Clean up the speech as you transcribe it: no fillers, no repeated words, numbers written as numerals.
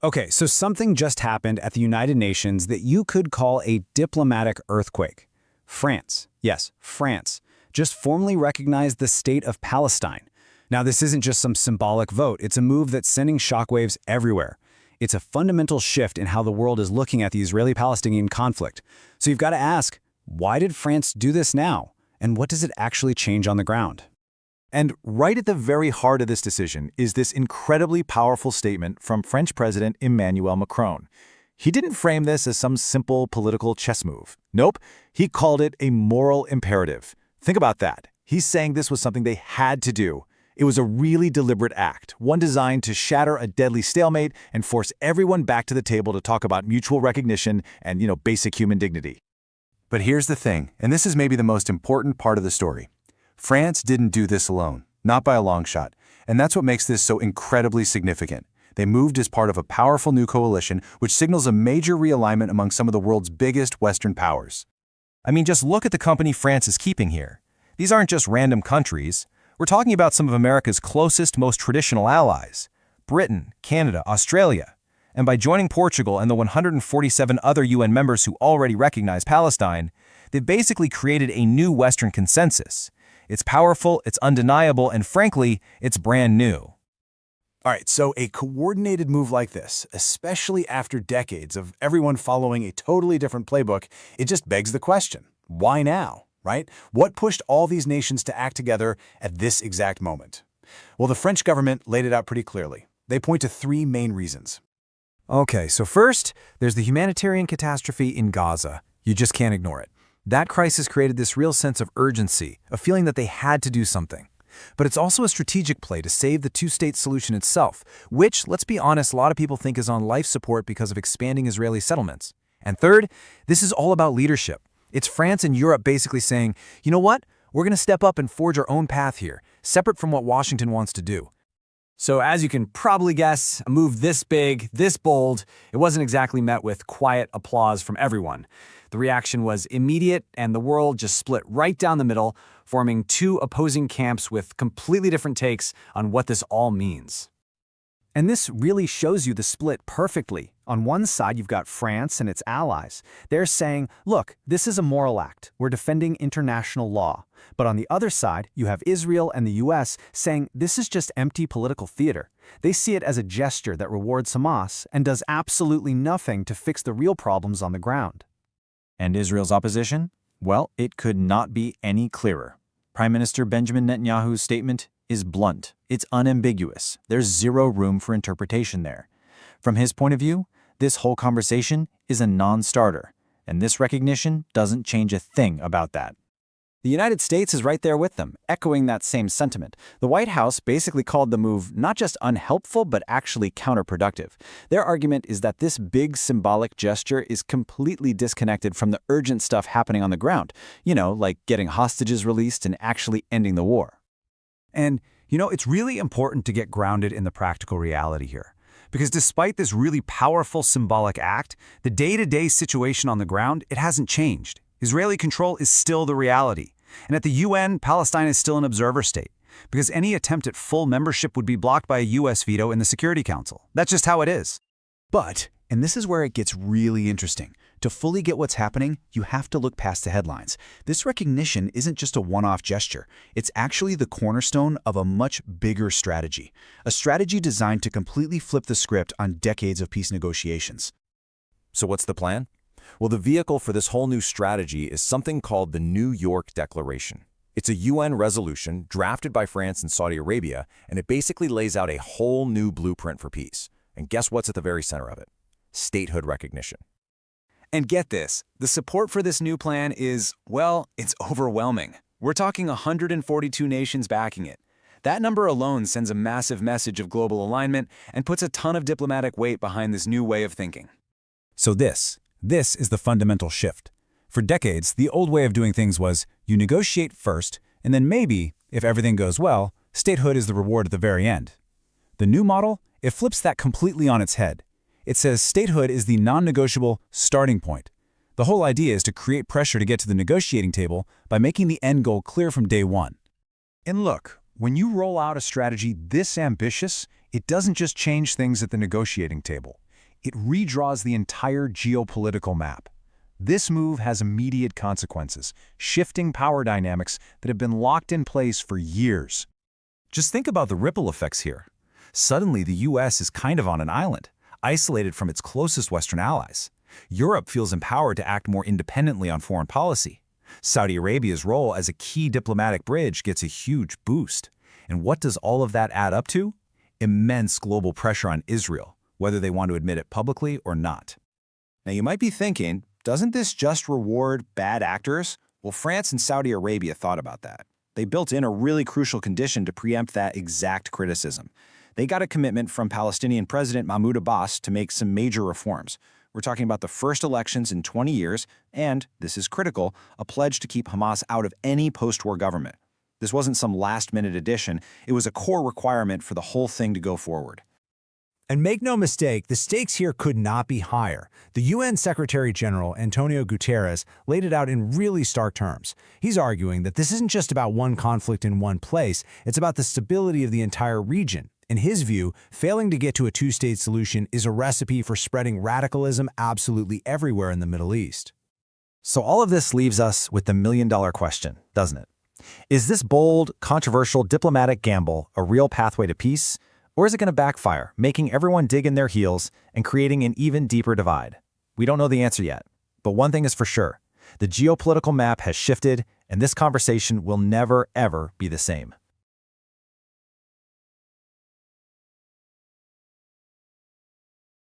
Okay, so something just happened at the United Nations that you could call a diplomatic earthquake. France, yes, France, just formally recognized the state of Palestine. Now, this isn't just some symbolic vote. It's a move that's sending shockwaves everywhere. It's a fundamental shift in how the world is looking at the Israeli-Palestinian conflict. So you've got to ask, why did France do this now? And what does it actually change on the ground? And right at the very heart of this decision is this incredibly powerful statement from French President Emmanuel Macron. He didn't frame this as some simple political chess move. Nope, he called it a moral imperative. Think about that. He's saying this was something they had to do. It was a really deliberate act, one designed to shatter a deadly stalemate and force everyone back to the table to talk about mutual recognition and, basic human dignity. But here's the thing, and this is maybe the most important part of the story. France didn't do this alone, not by a long shot, and that's what makes this so incredibly significant. They moved as part of a powerful new coalition, which signals a major realignment among some of the world's biggest Western powers. I mean, just look at the company France is keeping here. These aren't just random countries. We're talking about some of America's closest, most traditional allies: Britain, Canada, Australia. And by joining Portugal and the 147 other UN members who already recognize Palestine, they've basically created a new Western consensus. It's powerful, it's undeniable, and frankly, it's brand new. All right, so a coordinated move like this, especially after decades of everyone following a totally different playbook, it just begs the question, why now, right? What pushed all these nations to act together at this exact moment? Well, the French government laid it out pretty clearly. They point to three main reasons. Okay, so first, there's the humanitarian catastrophe in Gaza. You just can't ignore it. That crisis created this real sense of urgency, a feeling that they had to do something. But it's also a strategic play to save the two-state solution itself, which, let's be honest, a lot of people think is on life support because of expanding Israeli settlements. And third, this is all about leadership. It's France and Europe basically saying, you know what? We're going to step up and forge our own path here, separate from what Washington wants to do. So as you can probably guess, a move this big, this bold, it wasn't exactly met with quiet applause from everyone. The reaction was immediate, and the world just split right down the middle, forming two opposing camps with completely different takes on what this all means. And this really shows you the split perfectly. On one side, you've got France and its allies. They're saying, look, this is a moral act. We're defending international law. But on the other side, you have Israel and the US saying this is just empty political theater. They see it as a gesture that rewards Hamas and does absolutely nothing to fix the real problems on the ground. And Israel's opposition? Well, it could not be any clearer. Prime Minister Benjamin Netanyahu's statement is blunt. It's unambiguous. There's zero room for interpretation there. From his point of view, this whole conversation is a non-starter, and this recognition doesn't change a thing about that. The United States is right there with them, echoing that same sentiment. The White House basically called the move not just unhelpful, but actually counterproductive. Their argument is that this big symbolic gesture is completely disconnected from the urgent stuff happening on the ground, like getting hostages released and actually ending the war. And, it's really important to get grounded in the practical reality here. Because despite this really powerful symbolic act, the day-to-day situation on the ground, it hasn't changed. Israeli control is still the reality. And at the UN, Palestine is still an observer state, because any attempt at full membership would be blocked by a US veto in the Security Council. That's just how it is. But, and this is where it gets really interesting, to fully get what's happening, you have to look past the headlines. This recognition isn't just a one-off gesture. It's actually the cornerstone of a much bigger strategy. A strategy designed to completely flip the script on decades of peace negotiations. So what's the plan? Well, the vehicle for this whole new strategy is something called the New York Declaration. It's a UN resolution drafted by France and Saudi Arabia, and it basically lays out a whole new blueprint for peace. And guess what's at the very center of it? Statehood recognition. And get this, the support for this new plan is, well, it's overwhelming. We're talking 142 nations backing it. That number alone sends a massive message of global alignment and puts a ton of diplomatic weight behind this new way of thinking. So this is the fundamental shift. For decades, the old way of doing things was you negotiate first, and then maybe, if everything goes well, statehood is the reward at the very end. The new model, it flips that completely on its head. It says statehood is the non-negotiable starting point. The whole idea is to create pressure to get to the negotiating table by making the end goal clear from day one. And look, when you roll out a strategy this ambitious, it doesn't just change things at the negotiating table. It redraws the entire geopolitical map. This move has immediate consequences, shifting power dynamics that have been locked in place for years. Just think about the ripple effects here. Suddenly, the U.S. is kind of on an island, isolated from its closest Western allies. Europe feels empowered to act more independently on foreign policy. Saudi Arabia's role as a key diplomatic bridge gets a huge boost. And what does all of that add up to? Immense global pressure on Israel, whether they want to admit it publicly or not. Now you might be thinking, doesn't this just reward bad actors? Well, France and Saudi Arabia thought about that. They built in a really crucial condition to preempt that exact criticism. They got a commitment from Palestinian President Mahmoud Abbas to make some major reforms. We're talking about the first elections in 20 years, and, this is critical, a pledge to keep Hamas out of any post-war government. This wasn't some last-minute addition, it was a core requirement for the whole thing to go forward. And make no mistake, the stakes here could not be higher. The UN Secretary General, Antonio Guterres, laid it out in really stark terms. He's arguing that this isn't just about one conflict in one place, it's about the stability of the entire region. In his view, failing to get to a two-state solution is a recipe for spreading radicalism absolutely everywhere in the Middle East. So all of this leaves us with the million-dollar question, doesn't it? Is this bold, controversial diplomatic gamble a real pathway to peace? Or is it going to backfire, making everyone dig in their heels and creating an even deeper divide? We don't know the answer yet. But one thing is for sure. The geopolitical map has shifted, and this conversation will never, ever be the same.